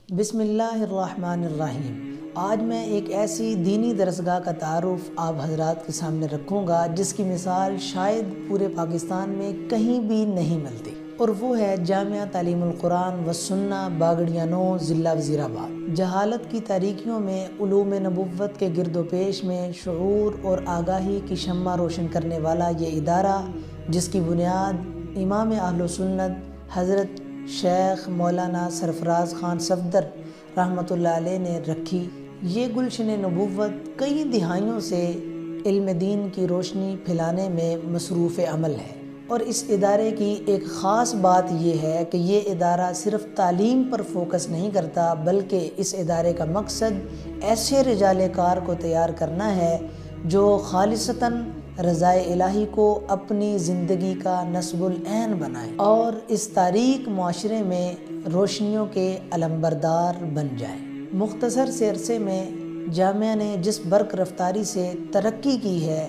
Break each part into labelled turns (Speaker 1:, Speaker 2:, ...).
Speaker 1: بسم اللہ الرحمن الرحیم۔ آج میں ایک ایسی دینی درسگاہ کا تعارف آپ حضرات کے سامنے رکھوں گا جس کی مثال شاید پورے پاکستان میں کہیں بھی نہیں ملتی، اور وہ ہے جامعہ تعلیم القرآن و سنہ باگڑیاں نو، ضلع وزیر آباد۔ جہالت کی تاریکیوں میں علوم نبوت کے گرد و پیش میں شعور اور آگاہی کی شمع روشن کرنے والا یہ ادارہ، جس کی بنیاد امام اہل سنت حضرت شیخ مولانا سرفراز خان صفدر رحمۃ اللہ علیہ نے رکھی، یہ گلشن نبوت کئی دہائیوں سے علم دین کی روشنی پھیلانے میں مصروف عمل ہے۔ اور اس ادارے کی ایک خاص بات یہ ہے کہ یہ ادارہ صرف تعلیم پر فوکس نہیں کرتا، بلکہ اس ادارے کا مقصد ایسے رجال کار کو تیار کرنا ہے جو خالصتاً رضائے الہی کو اپنی زندگی کا نصب العین بنائیں اور اس تاریک معاشرے میں روشنیوں کے علمبردار بن جائیں۔ مختصر سے عرصے میں جامعہ نے جس برق رفتاری سے ترقی کی ہے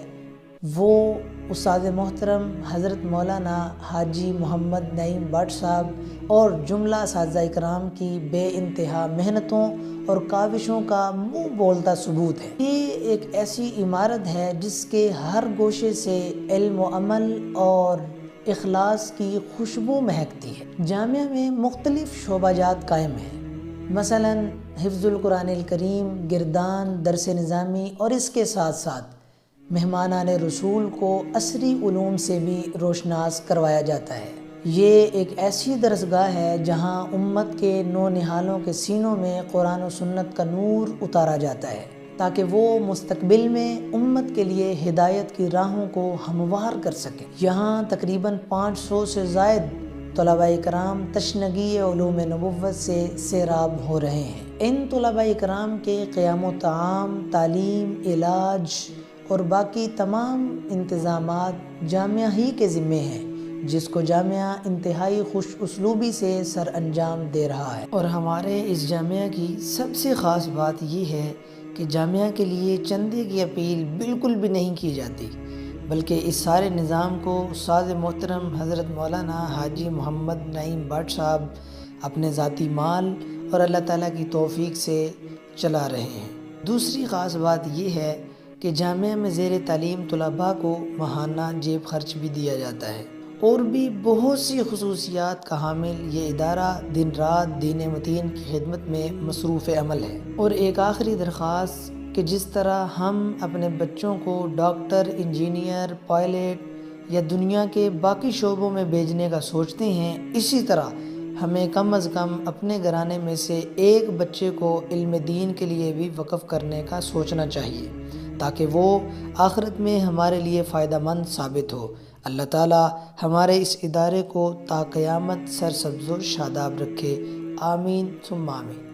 Speaker 1: وہ استاد محترم حضرت مولانا حاجی محمد نعیم بٹ صاحب اور جملہ اساتذہ اکرام کی بے انتہا محنتوں اور کاوشوں کا منہ بولتا ثبوت ہے۔ یہ ایک ایسی عمارت ہے جس کے ہر گوشے سے علم و عمل اور اخلاص کی خوشبو مہکتی ہے۔ جامعہ میں مختلف شعبہ جات قائم ہیں، مثلا حفظ القرآن الکریم، گردان، درس نظامی، اور اس کے ساتھ ساتھ مہمانان رسول کو عصری علوم سے بھی روشناس کروایا جاتا ہے۔ یہ ایک ایسی درسگاہ ہے جہاں امت کے نونہالوں کے سینوں میں قرآن و سنت کا نور اتارا جاتا ہے تاکہ وہ مستقبل میں امت کے لیے ہدایت کی راہوں کو ہموار کر سکیں۔ یہاں تقریباً 500 سے زائد طلباء کرام تشنگی علوم نبوت سے سیراب ہو رہے ہیں۔ ان طلباء کرام کے قیام و طعام، تعلیم، علاج اور باقی تمام انتظامات جامعہ ہی کے ذمے ہیں، جس کو جامعہ انتہائی خوش اسلوبی سے سر انجام دے رہا ہے۔ اور ہمارے اس جامعہ کی سب سے خاص بات یہ ہے کہ جامعہ کے لیے چندے کی اپیل بالکل بھی نہیں کی جاتی، بلکہ اس سارے نظام کو استاد محترم حضرت مولانا حاجی محمد نعیم بٹ صاحب اپنے ذاتی مال اور اللہ تعالیٰ کی توفیق سے چلا رہے ہیں۔ دوسری خاص بات یہ ہے کہ جامعہ میں زیر تعلیم طلباء کو ماہانہ جیب خرچ بھی دیا جاتا ہے، اور بھی بہت سی خصوصیات کا حامل یہ ادارہ دن رات دین متین کی خدمت میں مصروف عمل ہے۔ اور ایک آخری درخواست کہ جس طرح ہم اپنے بچوں کو ڈاکٹر، انجینئر، پائلٹ یا دنیا کے باقی شعبوں میں بھیجنے کا سوچتے ہیں، اسی طرح ہمیں کم از کم اپنے گھرانے میں سے ایک بچے کو علم دین کے لیے بھی وقف کرنے کا سوچنا چاہیے تاکہ وہ آخرت میں ہمارے لیے فائدہ مند ثابت ہو۔ اللہ تعالیٰ ہمارے اس ادارے کو تا قیامت سرسبز و شاداب رکھے، آمین ثم آمین۔